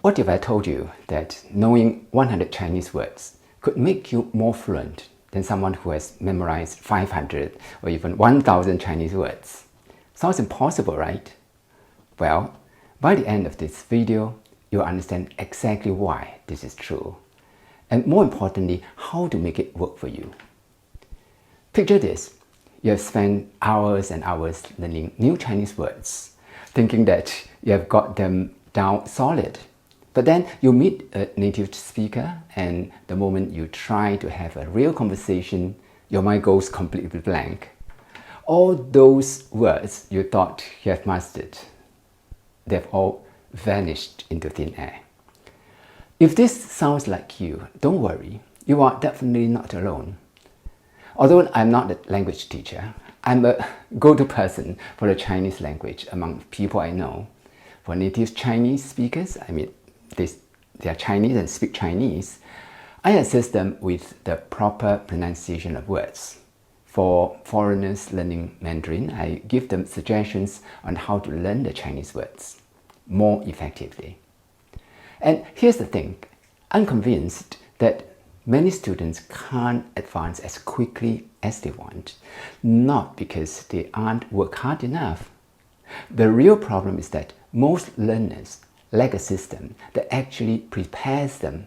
What if I told you that knowing 100 Chinese words could make you more fluent than someone who has memorized 500 or even 1,000 Chinese words? Sounds impossible, right? Well, by the end of this video, you'll understand exactly why this is true, and more importantly, how to make it work for you. Picture this. You have spent hours and hours learning new Chinese words, thinking that you have got them down solid. But then you meet a native speaker, and the moment you try to have a real conversation, your mind goes completely blank. All those words you thought you have mastered, they've all vanished into thin air. If this sounds like you, don't worry, you are definitely not alone. Although I'm not a language teacher, I'm a go-to person for the Chinese language among people I know. For native Chinese speakers, they are Chinese and speak Chinese, I assist them with the proper pronunciation of words. For foreigners learning Mandarin, I give them suggestions on how to learn the Chinese words more effectively. And here's the thing, I'm convinced that many students can't advance as quickly as they want, not because they aren't work hard enough. The real problem is that most learners lack a system that actually prepares them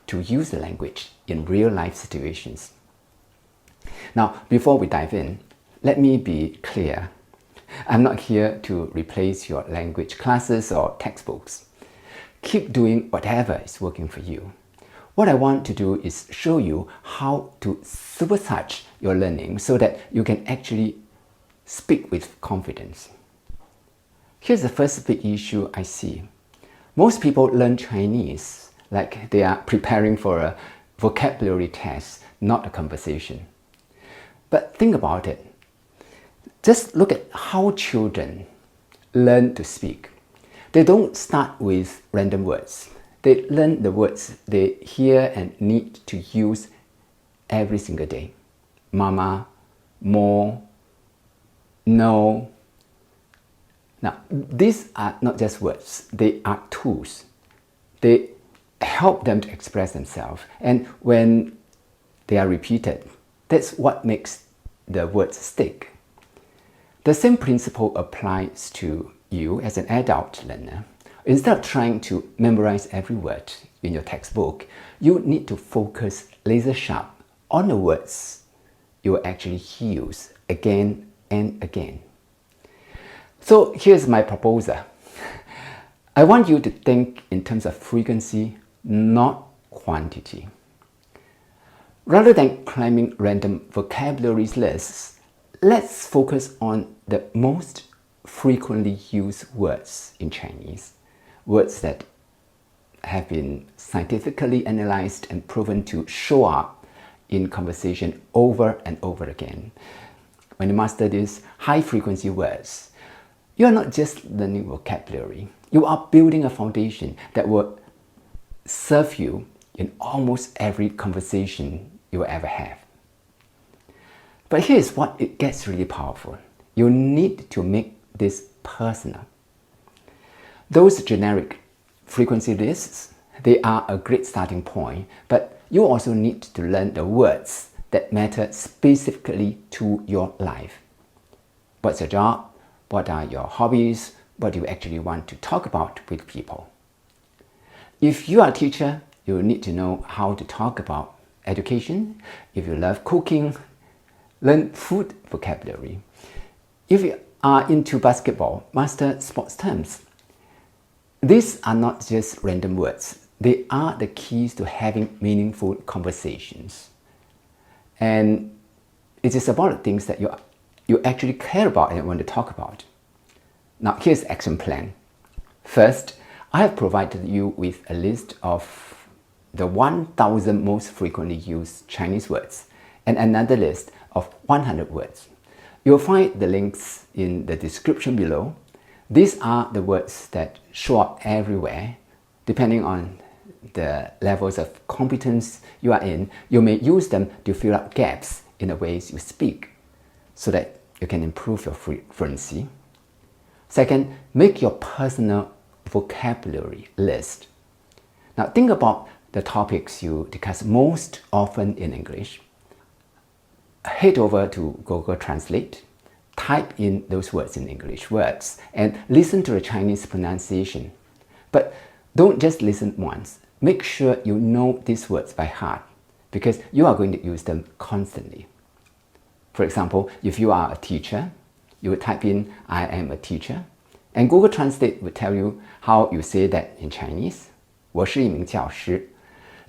to use the language in real-life situations. Now, before we dive in, let me be clear. I'm not here to replace your language classes or textbooks. Keep doing whatever is working for you. What I want to do is show you how to supercharge your learning so that you can actually speak with confidence. Here's the first big issue I see. Most people learn Chinese like they are preparing for a vocabulary test, not a conversation. But think about it. Just look at how children learn to speak. They don't start with random words. They learn the words they hear and need to use every single day. Mama, more, no. Now, these are not just words, they are tools. They help them to express themselves, and when they are repeated, that's what makes the words stick. The same principle applies to you as an adult learner. Instead of trying to memorize every word in your textbook, you need to focus laser sharp on the words you will actually use again and again. So here's my proposal. I want you to think in terms of frequency, not quantity. Rather than climbing random vocabulary lists, let's focus on the most frequently used words in Chinese. Words that have been scientifically analyzed and proven to show up in conversation over and over again. When you master these high-frequency words, you are not just learning vocabulary, you are building a foundation that will serve you in almost every conversation you will ever have. But here's what it gets really powerful. You need to make this personal. Those generic frequency lists, they are a great starting point, but you also need to learn the words that matter specifically to your life. What's your job? What are your hobbies? What do you actually want to talk about with people? If you are a teacher, you need to know how to talk about education. If you love cooking, learn food vocabulary. If you are into basketball, master sports terms. These are not just random words. They are the keys to having meaningful conversations. And it is about the things that you actually care about and want to talk about. Now, here's the action plan. First, I have provided you with a list of the 1,000 most frequently used Chinese words and another list of 100 words. You'll find the links in the description below. These are the words that show up everywhere. Depending on the levels of competence you are in, you may use them to fill up gaps in the ways you speak so that you can improve your fluency. Second, make your personal vocabulary list. Now think about the topics you discuss most often in English. Head over to Google Translate, type in those words in English words, and listen to the Chinese pronunciation. But don't just listen once. Make sure you know these words by heart, because you are going to use them constantly. For example, if you are a teacher, you would type in, I am a teacher, and Google Translate would tell you how you say that in Chinese. 我是一名教师.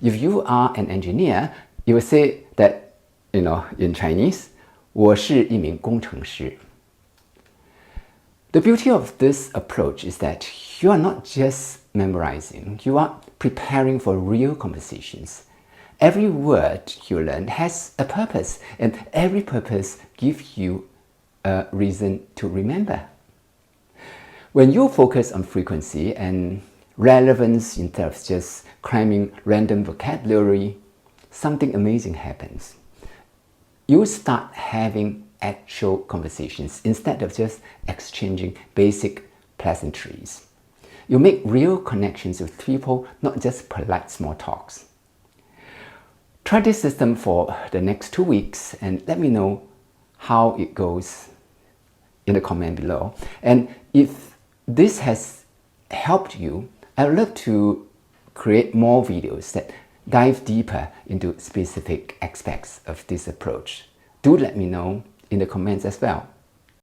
If you are an engineer, you would say that, in Chinese, 我是一名工程师. The beauty of this approach is that you are not just memorizing, you are preparing for real conversations. Every word you learn has a purpose, and every purpose gives you a reason to remember. When you focus on frequency and relevance instead of just cramming random vocabulary, something amazing happens. You start having actual conversations instead of just exchanging basic pleasantries. You make real connections with people, not just polite small talks. Try this system for the next 2 weeks and let me know how it goes in the comment below. And if this has helped you, I would love to create more videos that dive deeper into specific aspects of this approach. Do let me know in the comments as well.